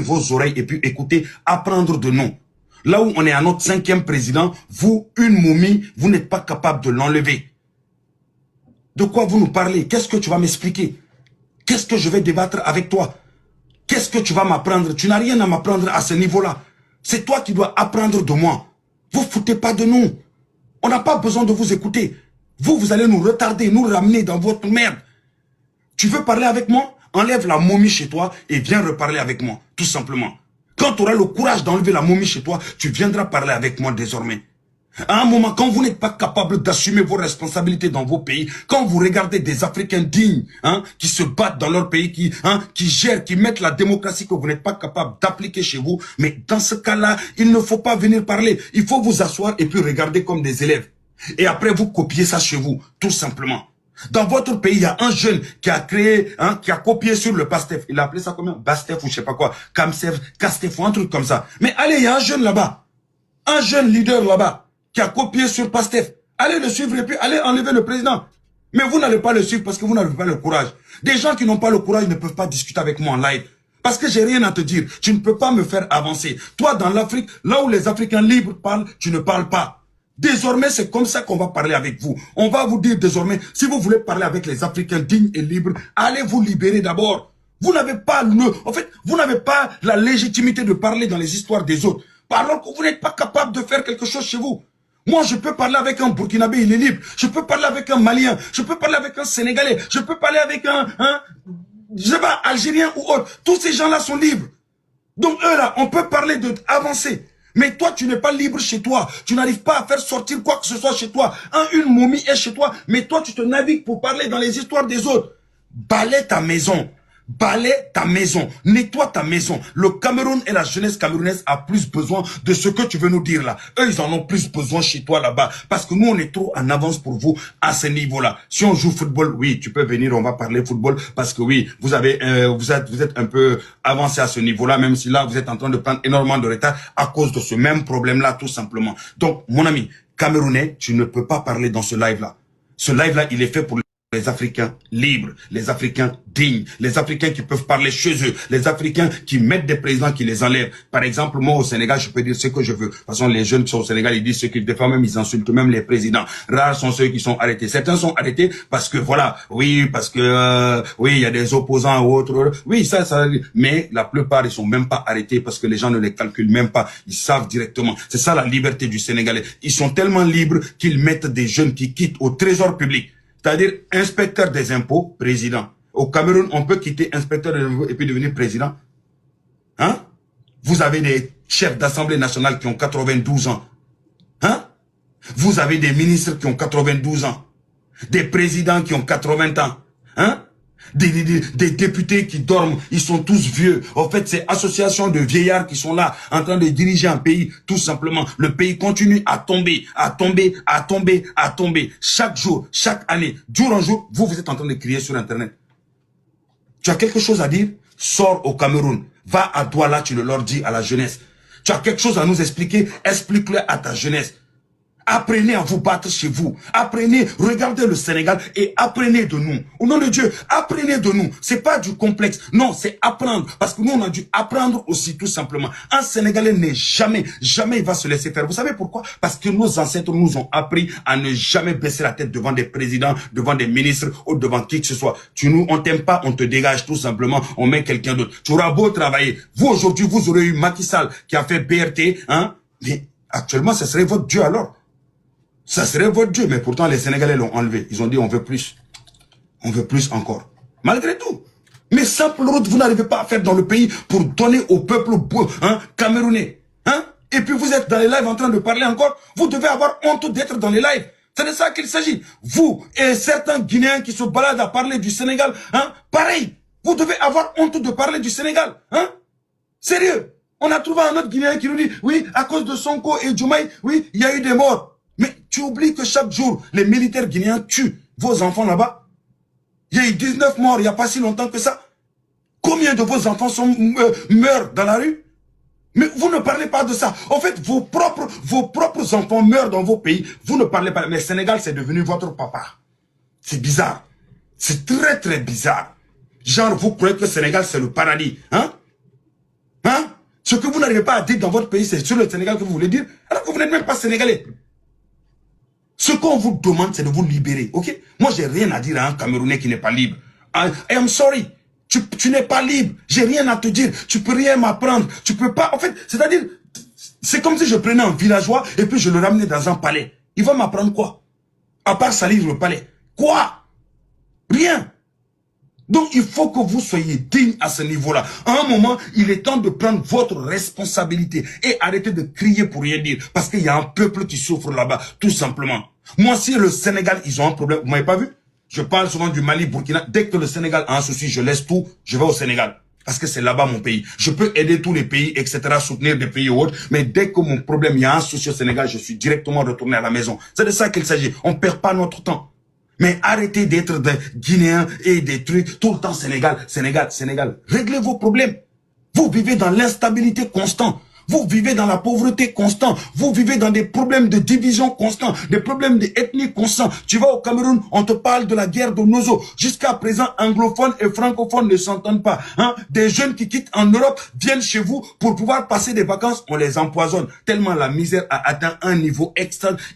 vos oreilles et puis écoutez, apprendre de nous. Là où on est à notre 5e président, vous, une momie, vous n'êtes pas capable de l'enlever. De quoi vous nous parlez? Qu'est-ce que tu vas m'expliquer? Qu'est-ce que je vais débattre avec toi? Qu'est-ce que tu vas m'apprendre? Tu n'as rien à m'apprendre à ce niveau-là. C'est toi qui dois apprendre de moi. Vous foutez pas de nous. On n'a pas besoin de vous écouter. Vous allez nous retarder, nous ramener dans votre merde. Tu veux parler avec moi? Enlève la momie chez toi et viens reparler avec moi, tout simplement. Quand tu auras le courage d'enlever la momie chez toi, tu viendras parler avec moi désormais. À un moment, quand vous n'êtes pas capable d'assumer vos responsabilités dans vos pays, quand vous regardez des Africains dignes, qui se battent dans leur pays, qui gèrent, qui mettent la démocratie que vous n'êtes pas capable d'appliquer chez vous, mais dans ce cas-là, il ne faut pas venir parler. Il faut vous asseoir et puis regarder comme des élèves. Et après, vous copiez ça chez vous, tout simplement. Dans votre pays, il y a un jeune qui a créé, qui a copié sur le PASTEF. Il a appelé ça comment? Bastef ou je sais pas quoi. Kamsef, Kastef ou un truc comme ça. Mais allez, il y a un jeune là-bas. Un jeune leader là-bas qui a copié sur PASTEF. Allez le suivre et puis allez enlever le président. Mais vous n'allez pas le suivre parce que vous n'avez pas le courage. Des gens qui n'ont pas le courage ne peuvent pas discuter avec moi en live. Parce que j'ai rien à te dire. Tu ne peux pas me faire avancer. Toi, dans l'Afrique, là où les Africains libres parlent, tu ne parles pas. Désormais, c'est comme ça qu'on va parler avec vous. On va vous dire désormais, si vous voulez parler avec les Africains dignes et libres, allez vous libérer d'abord. Vous n'avez pas vous n'avez pas la légitimité de parler dans les histoires des autres. Alors que vous n'êtes pas capable de faire quelque chose chez vous. Moi, je peux parler avec un Burkinabé, il est libre. Je peux parler avec un Malien. Je peux parler avec un Sénégalais. Je peux parler avec je sais pas, Algérien ou autre. Tous ces gens-là sont libres. Donc eux là, on peut parler d'avancer. Mais toi, tu n'es pas libre chez toi. Tu n'arrives pas à faire sortir quoi que ce soit chez toi. Une momie est chez toi, mais toi, tu te navigues pour parler dans les histoires des autres. Balaie ta maison. Balaie ta maison. Nettoie ta maison. Le Cameroun et la jeunesse camerounaise a plus besoin de ce que tu veux nous dire là. Eux, ils en ont plus besoin chez toi là-bas. Parce que nous, on est trop en avance pour vous à ce niveau-là. Si on joue football, oui, tu peux venir, on va parler football. Parce que oui, vous êtes un peu avancé à ce niveau-là, même si là, vous êtes en train de prendre énormément de retard à cause de ce même problème-là, tout simplement. Donc, mon ami, Camerounais, tu ne peux pas parler dans ce live-là. Ce live-là, il est fait pour les Africains libres, les Africains dignes, les Africains qui peuvent parler chez eux, les Africains qui mettent des présidents qui les enlèvent. Par exemple, moi au Sénégal, je peux dire ce que je veux. De toute façon, les jeunes qui sont au Sénégal, ils disent ce qu'ils, des fois même, ils insultent même les présidents. Rares sont ceux qui sont arrêtés. Certains sont arrêtés parce que voilà, oui, parce que oui, il y a des opposants ou autres. Oui, ça, mais la plupart, ils sont même pas arrêtés parce que les gens ne les calculent même pas. Ils savent directement. C'est ça la liberté du Sénégalais. Ils sont tellement libres qu'ils mettent des jeunes qui quittent au trésor public. C'est-à-dire inspecteur des impôts, président. Au Cameroun, on peut quitter inspecteur des impôts et puis devenir président. Vous avez des chefs d'Assemblée nationale qui ont 92 ans. Vous avez des ministres qui ont 92 ans. Des présidents qui ont 80 ans. Des députés qui dorment, ils sont tous vieux. En fait, c'est association de vieillards qui sont là, en train de diriger un pays, tout simplement. Le pays continue à tomber, à tomber, à tomber, à tomber. Chaque jour, chaque année, jour en jour, vous êtes en train de crier sur Internet. Tu as quelque chose à dire? Sors au Cameroun. Va à Douala, tu le leur dis à la jeunesse. Tu as quelque chose à nous expliquer? Explique-le à ta jeunesse. Apprenez à vous battre chez vous. Apprenez, regardez le Sénégal et apprenez de nous. Au nom de Dieu, apprenez de nous. C'est pas du complexe. Non, c'est apprendre. Parce que nous, on a dû apprendre aussi, tout simplement. Un Sénégalais n'est jamais il va se laisser faire. Vous savez pourquoi? Parce que nos ancêtres nous ont appris à ne jamais baisser la tête devant des présidents, devant des ministres ou devant qui que ce soit. On t'aime pas, on te dégage, tout simplement. On met quelqu'un d'autre. Tu auras beau travailler. Vous, aujourd'hui, vous aurez eu Macky Sall qui a fait BRT, mais actuellement, ce serait votre Dieu alors. Ça serait votre Dieu, mais pourtant les Sénégalais l'ont enlevé. Ils ont dit on veut plus. On veut plus encore. Malgré tout. Mais simple route, vous n'arrivez pas à faire dans le pays pour donner au peuple camerounais. Et puis vous êtes dans les lives en train de parler encore. Vous devez avoir honte d'être dans les lives. C'est de ça qu'il s'agit. Vous et certains Guinéens qui se baladent à parler du Sénégal, pareil. Vous devez avoir honte de parler du Sénégal. Sérieux. On a trouvé un autre Guinéen qui nous dit, oui, à cause de Sonko et Diomaye, oui, il y a eu des morts. Mais tu oublies que chaque jour, les militaires guinéens tuent vos enfants là-bas. Il y a eu 19 morts il n'y a pas si longtemps que ça. Combien de vos enfants meurent dans la rue? Mais vous ne parlez pas de ça. En fait, vos propres enfants meurent dans vos pays. Vous ne parlez pas. Mais Sénégal, c'est devenu votre papa. C'est bizarre. C'est très, très bizarre. Genre, vous croyez que le Sénégal, c'est le paradis. Ce que vous n'arrivez pas à dire dans votre pays, c'est sur le Sénégal que vous voulez dire, alors que vous n'êtes même pas sénégalais. Ce qu'on vous demande, c'est de vous libérer, ok? Moi, j'ai rien à dire à un Camerounais qui n'est pas libre. I am sorry. Tu n'es pas libre. J'ai rien à te dire. Tu peux rien m'apprendre. Tu peux pas... En fait, c'est-à-dire, c'est comme si je prenais un villageois et puis je le ramenais dans un palais. Il va m'apprendre quoi? À part salir le palais. Quoi? Rien. Donc, il faut que vous soyez digne à ce niveau-là. À un moment, il est temps de prendre votre responsabilité et arrêter de crier pour rien dire. Parce qu'il y a un peuple qui souffre là-bas, tout simplement. Moi, si le Sénégal, ils ont un problème, vous m'avez pas vu? Je parle souvent du Mali, Burkina. Dès que le Sénégal a un souci, je laisse tout, je vais au Sénégal. Parce que c'est là-bas mon pays. Je peux aider tous les pays, etc., soutenir des pays ou autres. Mais dès que mon problème, il y a un souci au Sénégal, je suis directement retourné à la maison. C'est de ça qu'il s'agit. On perd pas notre temps. Mais arrêtez d'être des Guinéens et des trucs, tout le temps Sénégal, Sénégal, Sénégal. Réglez vos problèmes. Vous vivez dans l'instabilité constante. Vous vivez dans la pauvreté constante. Vous vivez dans des problèmes de division constants, des problèmes d'ethnie constants. Tu vas au Cameroun, on te parle de la guerre de Nozo. Jusqu'à présent, anglophones et francophones ne s'entendent pas. Hein? Des jeunes qui quittent en Europe viennent chez vous pour pouvoir passer des vacances. On les empoisonne. Tellement la misère a atteint un niveau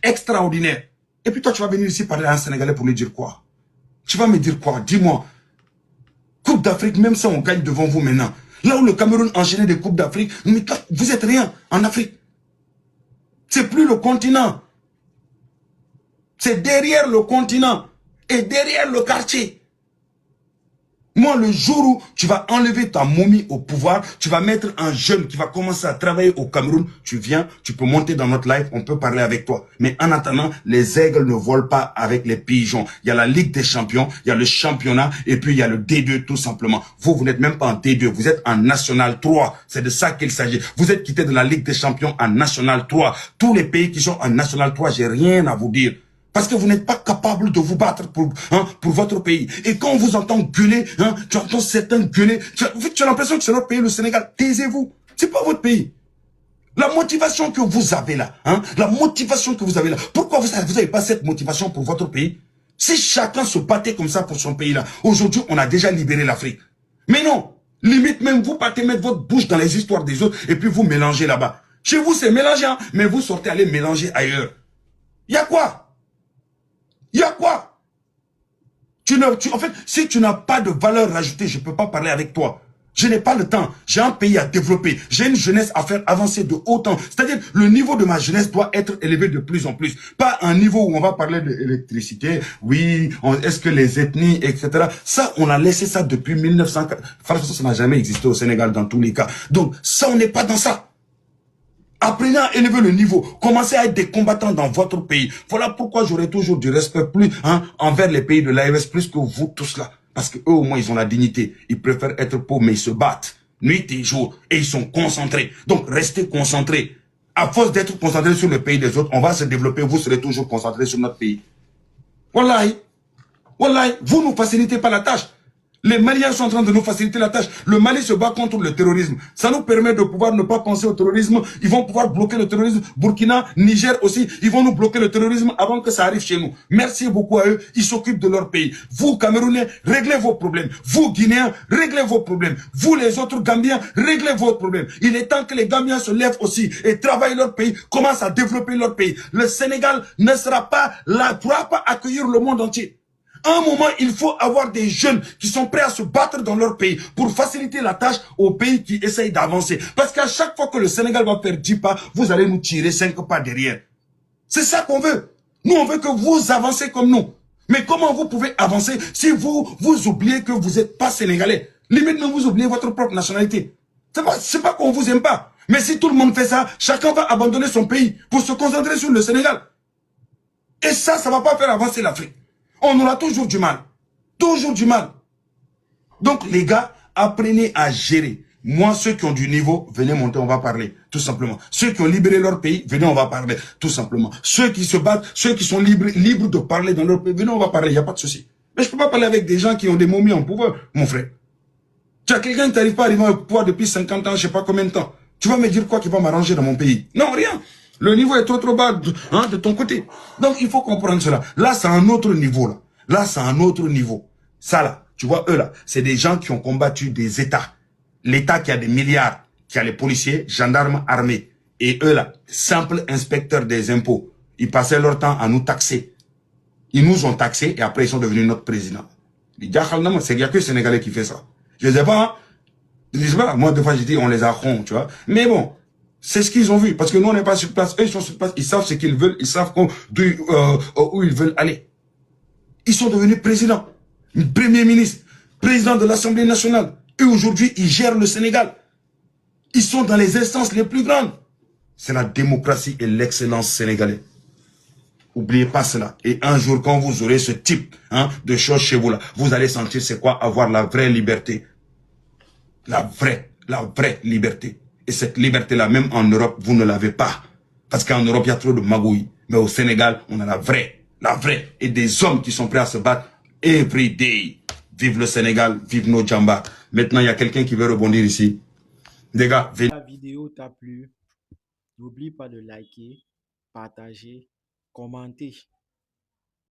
extraordinaire. Et puis toi, tu vas venir ici parler à un Sénégalais pour lui dire quoi? Tu vas me dire quoi? Dis-moi. Coupe d'Afrique, même si on gagne devant vous maintenant. Là où le Cameroun enchaînait des Coupes d'Afrique, vous êtes rien en Afrique. C'est plus le continent. C'est derrière le continent et derrière le quartier. Moi, le jour où tu vas enlever ta momie au pouvoir, tu vas mettre un jeune qui va commencer à travailler au Cameroun, tu viens, tu peux monter dans notre live, on peut parler avec toi. Mais en attendant, les aigles ne volent pas avec les pigeons. Il y a la Ligue des champions, il y a le championnat, et puis il y a le D2 tout simplement. Vous n'êtes même pas en D2, vous êtes en National 3. C'est de ça qu'il s'agit. Vous êtes quitté de la Ligue des champions en National 3. Tous les pays qui sont en National 3, j'ai rien à vous dire. Parce que vous n'êtes pas capable de vous battre pour votre pays. Et quand on vous entend gueuler, tu entends certains gueuler, tu as l'impression que c'est notre pays, le Sénégal. Taisez-vous. C'est pas votre pays. La motivation que vous avez là, la motivation que vous avez là, pourquoi vous n'avez pas cette motivation pour votre pays? Si chacun se battait comme ça pour son pays là, aujourd'hui on a déjà libéré l'Afrique. Mais non, limite même vous partez mettre votre bouche dans les histoires des autres et puis vous mélangez là-bas. Chez vous c'est mélangé, mais vous sortez aller mélanger ailleurs. Il y a quoi? Il y a quoi? En fait, si tu n'as pas de valeur ajoutée, je ne peux pas parler avec toi. Je n'ai pas le temps. J'ai un pays à développer. J'ai une jeunesse à faire avancer de haut temps. C'est-à-dire, le niveau de ma jeunesse doit être élevé de plus en plus. Pas un niveau où on va parler d'électricité. Oui, est-ce que les ethnies, etc. Ça, on a laissé ça depuis 1940. Franchement, ça n'a jamais existé au Sénégal dans tous les cas. Donc, ça, on n'est pas dans ça. Apprenez à élever le niveau. Commencez à être des combattants dans votre pays. Voilà pourquoi j'aurai toujours du respect plus envers les pays de l'AES plus que vous tous là. Parce que eux au moins ils ont la dignité. Ils préfèrent être pauvres mais ils se battent nuit et jour. Et ils sont concentrés. Donc restez concentrés. À force d'être concentrés sur le pays des autres, on va se développer. Vous serez toujours concentrés sur notre pays. Wallahi. Wallahi. Vous ne nous facilitez pas la tâche. Les Maliens sont en train de nous faciliter la tâche. Le Mali se bat contre le terrorisme. Ça nous permet de pouvoir ne pas penser au terrorisme. Ils vont pouvoir bloquer le terrorisme. Burkina, Niger aussi, ils vont nous bloquer le terrorisme avant que ça arrive chez nous. Merci beaucoup à eux. Ils s'occupent de leur pays. Vous, Camerounais, réglez vos problèmes. Vous, Guinéens, réglez vos problèmes. Vous, les autres Gambiens, réglez vos problèmes. Il est temps que les Gambiens se lèvent aussi et travaillent leur pays, commencent à développer leur pays. Le Sénégal ne sera pas là, ne pourra pas accueillir le monde entier. À un moment, il faut avoir des jeunes qui sont prêts à se battre dans leur pays pour faciliter la tâche aux pays qui essayent d'avancer. Parce qu'à chaque fois que le Sénégal va faire 10 pas, vous allez nous tirer 5 pas derrière. C'est ça qu'on veut. Nous, on veut que vous avancez comme nous. Mais comment vous pouvez avancer si vous oubliez que vous n'êtes pas sénégalais? Limite, même vous oubliez votre propre nationalité. C'est pas qu'on vous aime pas. Mais si tout le monde fait ça, chacun va abandonner son pays pour se concentrer sur le Sénégal. Et ça va pas faire avancer l'Afrique. On aura toujours du mal. Toujours du mal. Donc, les gars, apprenez à gérer. Moi, ceux qui ont du niveau, venez monter, on va parler. Tout simplement. Ceux qui ont libéré leur pays, venez, on va parler. Tout simplement. Ceux qui se battent, ceux qui sont libres de parler dans leur pays, venez, on va parler. Il n'y a pas de souci. Mais je ne peux pas parler avec des gens qui ont des momies en pouvoir, mon frère. Tu as quelqu'un qui n'arrive pas à arriver au pouvoir depuis 50 ans, je ne sais pas combien de temps. Tu vas me dire quoi qui va m'arranger dans mon pays? Non, rien. Le niveau est trop bas de ton côté. Donc, il faut comprendre cela. Là, c'est un autre niveau. Là, c'est un autre niveau. Ça, là, tu vois, eux, là, c'est des gens qui ont combattu des États. L'État qui a des milliards, Tu as les policiers, gendarmes, armés. Et eux là, simples inspecteurs des impôts, ils passaient leur temps à nous taxer. Ils nous ont taxés et après ils sont devenus notre président. Il n'y a que les Sénégalais qui fait ça. Je ne sais pas, hein. Je ne sais pas, moi, des fois, je dis, on les a ronds, tu vois. Mais bon, c'est ce qu'ils ont vu. Parce que nous, on n'est pas sur place. Eux, ils sont sur place. Ils savent ce qu'ils veulent. Ils savent où ils veulent aller. Ils sont devenus présidents, premier ministre, président de l'Assemblée nationale. Et aujourd'hui, ils gèrent le Sénégal. Ils sont dans les instances les plus grandes. C'est la démocratie et l'excellence sénégalaise. N'oubliez pas cela. Et un jour, quand vous aurez ce type de choses chez vous, là, vous allez sentir c'est quoi avoir la vraie liberté. La vraie liberté. Et cette liberté-là, même en Europe, vous ne l'avez pas. Parce qu'en Europe, il y a trop de magouilles. Mais au Sénégal, on a la vraie. La vraie. Et des hommes qui sont prêts à se battre every day. Vive le Sénégal, vive nos djambas. Maintenant, il y a quelqu'un qui veut rebondir ici. Les gars, La vidéo t'a plu, n'oublie pas de liker, partager, commenter.